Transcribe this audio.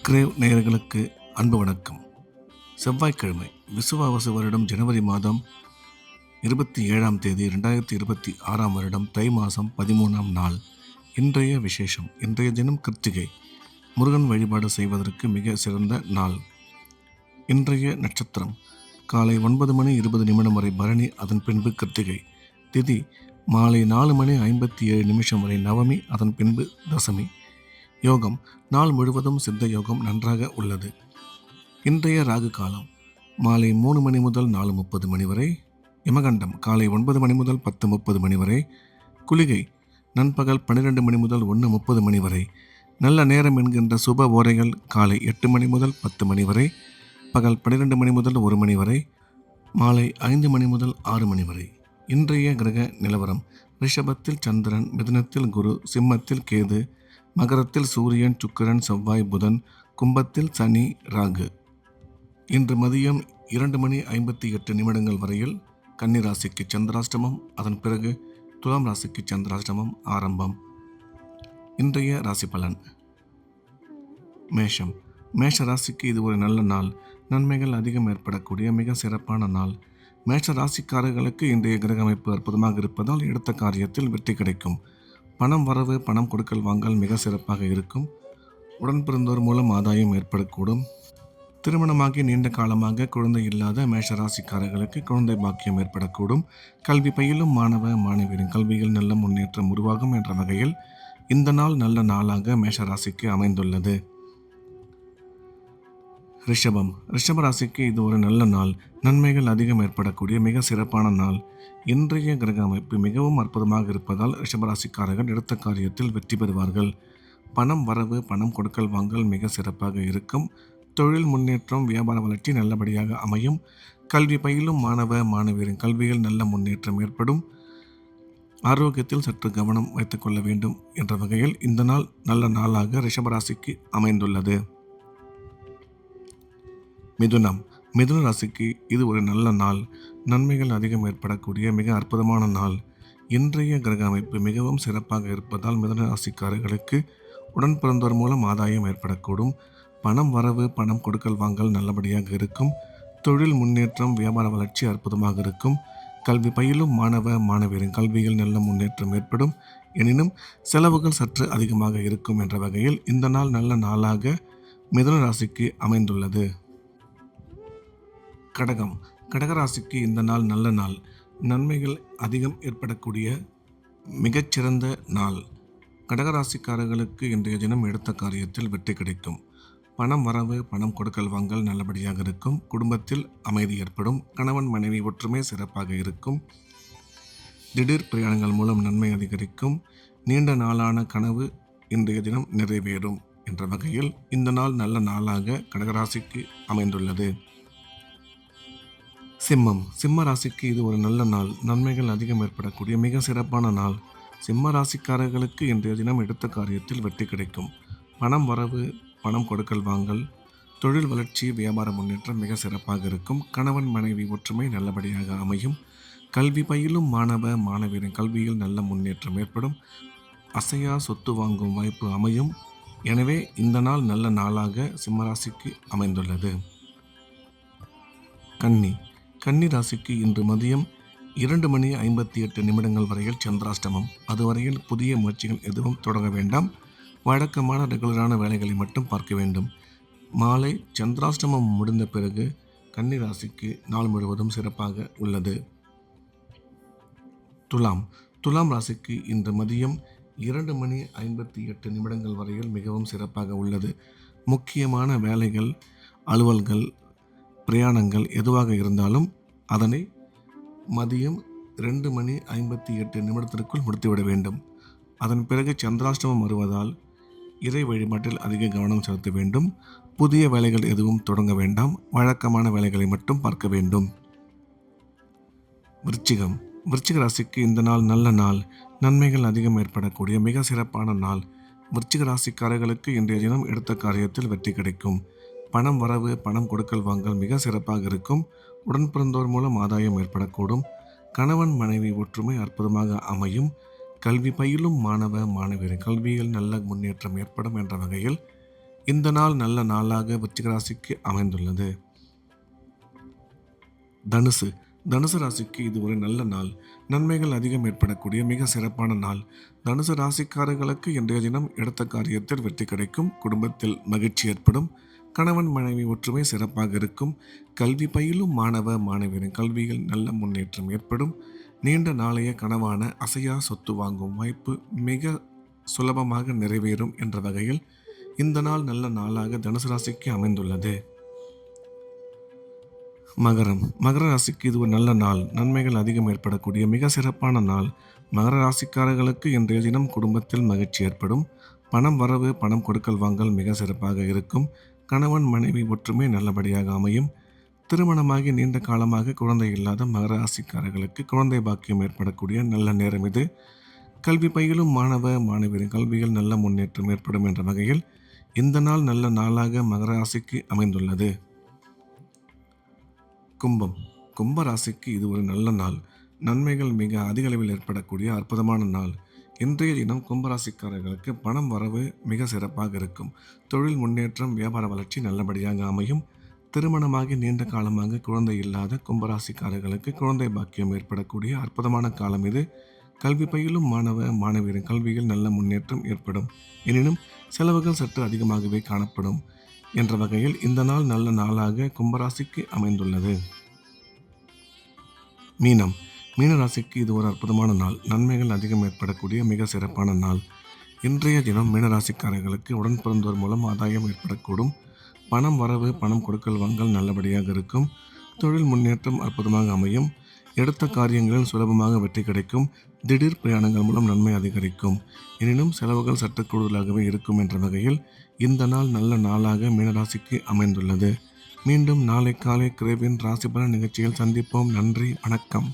Grave நேயர்களுக்கு அன்பு வணக்கம். செவ்வாய்க்கிழமை விசுவாவசு வருடம் ஜனவரி மாதம் 27ஆம் தேதி 2026ஆம் வருடம் தை மாதம் 13ஆம் நாள். இன்றைய விசேஷம். இன்றைய தினம் கிருத்திகை, முருகன் வழிபாடு செய்வதற்கு மிக சிறந்த நாள். இன்றைய நட்சத்திரம் காலை 9:20 வரை பரணி, அதன் பின்பு கிருத்திகை. திதி மாலை 4:57 வரை நவமி, அதன் பின்பு தசமி. யோகம் நாள் முழுவதும் சித்த யோகம் நன்றாக உள்ளது. இன்றைய ராகு காலம் மாலை 3 மணி முதல் 4:30 மணி வரை. யமகண்டம் காலை 9 மணி முதல் 10:30 மணி வரை. குளிகை நண்பகல் 12 மணி முதல் 1:30 மணி வரை. நல்ல நேரம் என்கின்ற சுப ஓரைகள் காலை 8 மணி முதல் 10 மணி வரை, பகல் 12 மணி முதல் 1 மணி வரை, மாலை 5 மணி முதல் 6 மணி வரை. இன்றைய கிரக நிலவரம்: ரிஷபத்தில் சந்திரன், மிதுனத்தில் குரு, சிம்மத்தில் கேது, மகரத்தில் சூரியன், சுக்கிரன், செவ்வாய், புதன், கும்பத்தில் சனி, ராகு. இன்று மதியம் 2:58 வரையில் கன்னி ராசிக்கு சந்திராஷ்டமம், அதன் பிறகு துலாம் ராசிக்கு சந்திராஷ்டமம் ஆரம்பம். இன்றைய ராசி பலன். மேஷம். மேஷ ராசிக்கு இது ஒரு நல்ல நாள். நன்மைகள் அதிகம் ஏற்படக்கூடிய மிக சிறப்பான நாள். மேஷ ராசிக்காரர்களுக்கு இன்றைய கிரக அமைப்பு அற்புதமாக இருப்பதால் எடுத்த காரியத்தில் வெற்றி கிடைக்கும். பணம் வரவு, பணம் கொடுக்கல் வாங்கல் மிக சிறப்பாக இருக்கும். உடன் பிறந்தோர் மூலம் ஆதாயம் ஏற்படக்கூடும். திருமணமாகி நீண்ட காலமாக குழந்தை இல்லாத மேஷ ராசிக்காரர்களுக்கு குழந்தை பாக்கியம் ஏற்படக்கூடும். கல்வி பயிலும் மாணவ மாணவியரின் கல்வியில் நல்ல முன்னேற்றம் உருவாகும் என்ற வகையில் இந்த நாள் நல்ல நாளாக மேஷ ராசிக்கு அமைந்துள்ளது. ரிஷபம். ரிஷப ராசிக்கு இது ஒரு நல்ல நாள். நன்மைகள் அதிகம் ஏற்படக்கூடிய மிக சிறப்பான நாள். இன்றைய கிரக அமைப்பு மிகவும் அற்புதமாக இருப்பதால் ரிஷபராசிக்காரர்கள் எடுத்த காரியத்தில் வெற்றி பெறுவார்கள். பணம் வரவு, பணம் கொடுக்கல் வாங்கல் மிக சிறப்பாக இருக்கும். தொழில் முன்னேற்றம், வியாபார வளர்ச்சி நல்லபடியாக அமையும். கல்வி பயிலும் மாணவ மாணவியரின் கல்வியில் நல்ல முன்னேற்றம் ஏற்படும். ஆரோக்கியத்தில் சற்று கவனம் வைத்துக்கொள்ள வேண்டும் என்ற வகையில் இந்த நாள் நல்ல நாளாக ரிஷபராசிக்கு அமைந்துள்ளது. மிதுனம். மிதுன ராசிக்கு இது ஒரு நல்ல நாள். நன்மைகள் அதிகம் ஏற்படக்கூடிய மிக அற்புதமான நாள். இன்றைய கிரக அமைப்பு மிகவும் சிறப்பாக இருப்பதால் மிதுன ராசிக்காரர்களுக்கு உடன் பிறந்தோர் மூலம் ஆதாயம் ஏற்படக்கூடும். பணம் வரவு, பணம் கொடுக்கல் வாங்கல் நல்லபடியாக இருக்கும். தொழில் முன்னேற்றம், வியாபார வளர்ச்சி அற்புதமாக இருக்கும். கல்வி பயிலும் மாணவ மாணவியரின் கல்வியில் நல்ல முன்னேற்றம் ஏற்படும். எனினும் செலவுகள் சற்று அதிகமாக இருக்கும் என்ற வகையில் இந்த நாள் நல்ல நாளாக மிதுன ராசிக்கு அமைந்துள்ளது. கடகம். கடகராசிக்கு இந்த நாள் நல்ல நாள். நன்மைகள் அதிகம் ஏற்படக்கூடிய மிகச்சிறந்த நாள். கடகராசிக்காரர்களுக்கு இன்றைய தினம் எடுத்த காரியத்தில் வெற்றி கிடைக்கும். பணம் வரவு, பணம் கொடுக்கல் வாங்கல் நல்லபடியாக இருக்கும். குடும்பத்தில் அமைதி ஏற்படும். கணவன் மனைவி ஒற்றுமை சிறப்பாக இருக்கும். திடீர் பிரயாணங்கள் மூலம் நன்மை அதிகரிக்கும். நீண்ட நாளான கனவு இன்றைய தினம் நிறைவேறும் என்ற வகையில் இந்த நாள் நல்ல நாளாக கடகராசிக்கு அமைந்துள்ளது. சிம்மம். சிம்ம ராசிக்கு இது ஒரு நல்ல நாள். நன்மைகள் அதிகம் ஏற்படக்கூடிய மிக சிறப்பான நாள். சிம்ம ராசிக்காரர்களுக்கு இன்றைய தினம் எடுத்த காரியத்தில் வெற்றி கிடைக்கும். பணம் வரவு, பணம் கொடுக்கல் வாங்கல், தொழில் வளர்ச்சி, வியாபார முன்னேற்றம் மிக சிறப்பாக இருக்கும். கணவன் மனைவி ஒற்றுமை நல்லபடியாக அமையும். கல்வி பயிலும் மாணவ மாணவியரின் கல்வியில் நல்ல முன்னேற்றம் ஏற்படும். அசையா சொத்து வாங்கும் வாய்ப்பு அமையும். எனவே இந்த நாள் நல்ல நாளாக சிம்மராசிக்கு அமைந்துள்ளது. கன்னி. கன்னி ராசிக்கு இன்று மதியம் 2:58 வரையில் சந்திராஷ்டமம். அதுவரையில் புதிய முயற்சிகள் எதுவும் தொடங்க வேண்டாம். வழக்கமான ரெகுலரான வேலைகளை மட்டும் பார்க்க வேண்டும். மாலை சந்திராஷ்டமம் முடிந்த பிறகு கன்னி ராசிக்கு நாள் முழுவதும் சிறப்பாக உள்ளது. துலாம். துலாம் ராசிக்கு இன்று மதியம் 2:58 வரையில் மிகவும் சிறப்பாக உள்ளது. முக்கியமான வேலைகள், அலுவல்கள், பிரயாணங்கள் எதுவாக இருந்தாலும் அதனை மதியம் 2:58 முடித்துவிட வேண்டும். அதன் பிறகு சந்திராஷ்டமம் வருவதால் இறை வழிபாட்டில் அதிக கவனம் செலுத்த வேண்டும். புதிய வேலைகள் எதுவும் தொடங்க வேண்டாம். வழக்கமான வேலைகளை மட்டும் பார்க்க வேண்டும். விருச்சிகம். விருச்சிக ராசிக்கு இந்த நாள் நல்ல நாள். நன்மைகள் அதிகம் ஏற்படக்கூடிய மிக சிறப்பான நாள். விருச்சிக ராசிக்காரர்களுக்கு இன்றைய தினம் எடுத்த காரியத்தில் வெற்றி கிடைக்கும். பணம் வரவு, பணம் கொடுக்கல் வாங்கல் மிக சிறப்பாக இருக்கும். உடன் பிறந்தோர் மூலம் ஆதாயம் ஏற்படக்கூடும். கணவன் மனைவி ஒற்றுமை அற்புதமாக அமையும். கல்வி பயிலும் மாணவ மாணவியரின் கல்வியில் நல்ல முன்னேற்றம் ஏற்படும் என்ற வகையில் இந்த நாள் நல்ல நாளாக விருச்சிக ராசிக்கு அமைந்துள்ளது. தனுசு தனுசு ராசிக்கு இது ஒரு நல்ல நாள். நன்மைகள் அதிகம் ஏற்படக்கூடிய மிக சிறப்பான நாள். தனுசு ராசிக்காரர்களுக்கு இன்றைய தினம் எடுத்த காரியத்தில் வெற்றி கிடைக்கும். குடும்பத்தில் மகிழ்ச்சி ஏற்படும். கணவன் மனைவி ஒற்றுமை சிறப்பாக இருக்கும். கல்வி பயிலும் மாணவ மாணவியரின் கல்வியில் நல்ல முன்னேற்றம் ஏற்படும். நீண்ட நாளைய கனவான அசையா சொத்து வாங்கும் வாய்ப்பு மிக சுலபமாக நிறைவேறும் என்ற வகையில் இந்த நாள் நல்ல நாளாக தனுசு ராசிக்கு அமைந்துள்ளது. மகர ராசிக்கு இது ஒரு நல்ல நாள். நன்மைகள் அதிகம் ஏற்படக்கூடிய மிக சிறப்பான நாள். மகர ராசிக்காரர்களுக்கு இன்றைய தினம் குடும்பத்தில் மகிழ்ச்சி ஏற்படும். பணம் வரவு பணம் கொடுக்கல் வாங்கல் மிக சிறப்பாக இருக்கும். கணவன் மனைவி ஒற்றுமை நல்லபடியாக அமையும். திருமணமாகி நீண்ட காலமாக குழந்தை இல்லாத மகர ராசிக்காரர்களுக்கு குழந்தை பாக்கியம் ஏற்படக்கூடிய நல்ல நேரம் இது. கல்வி பயிலும் மாணவ மாணவியரின் கல்வியில் நல்ல முன்னேற்றம் ஏற்படும் என்ற வகையில் இந்த நாள் நல்ல நாளாக மகர ராசிக்கு அமைந்துள்ளது. கும்ப ராசிக்கு இது ஒரு நல்ல நாள். நன்மைகள் மிக அதிக அளவில் ஏற்படக்கூடிய அற்புதமான நாள். இன்றைய தினம் கும்பராசிக்காரர்களுக்கு பணம் வரவு மிக சிறப்பாக இருக்கும். தொழில் முன்னேற்றம் வியாபார வளர்ச்சி நல்லபடியாக அமையும். திருமணமாகி நீண்ட காலமாக குழந்தை இல்லாத கும்பராசிக்காரர்களுக்கு குழந்தை பாக்கியம் ஏற்படக்கூடிய அற்புதமான காலம் இது. கல்வி பயிலும் மாணவ மாணவியரின் கல்வியில் நல்ல முன்னேற்றம் ஏற்படும். எனினும் செலவுகள் சற்று அதிகமாகவே காணப்படும் என்ற வகையில் இந்த நாள் நல்ல நாளாக கும்பராசிக்கு அமைந்துள்ளது. மீன ராசிக்கு இது ஒரு அற்புதமான நாள். நன்மைகள் அதிகம் ஏற்படக்கூடிய மிக சிறப்பான நாள். இன்றைய தினம் மீனராசிக்காரர்களுக்கு உடன் பிறந்தோர் மூலம் ஆதாயம் ஏற்படக்கூடும். பணம் வரவு பணம் கொடுக்கல் வாங்கல் நல்லபடியாக இருக்கும். தொழில் முன்னேற்றம் அற்புதமாக அமையும். எடுத்த காரியங்களில் சுலபமாக வெற்றி கிடைக்கும். திடீர் பிரயாணங்கள் மூலம் நன்மை அதிகரிக்கும். எனினும் செலவுகள் சற்று கூடுதலாகவே இருக்கும் என்ற வகையில் இந்த நாள் நல்ல நாளாக மீனராசிக்கு அமைந்துள்ளது. மீண்டும் நாளை காலை கிரேவின் ராசி பலன் நிகழ்ச்சியில் சந்திப்போம். நன்றி, வணக்கம்.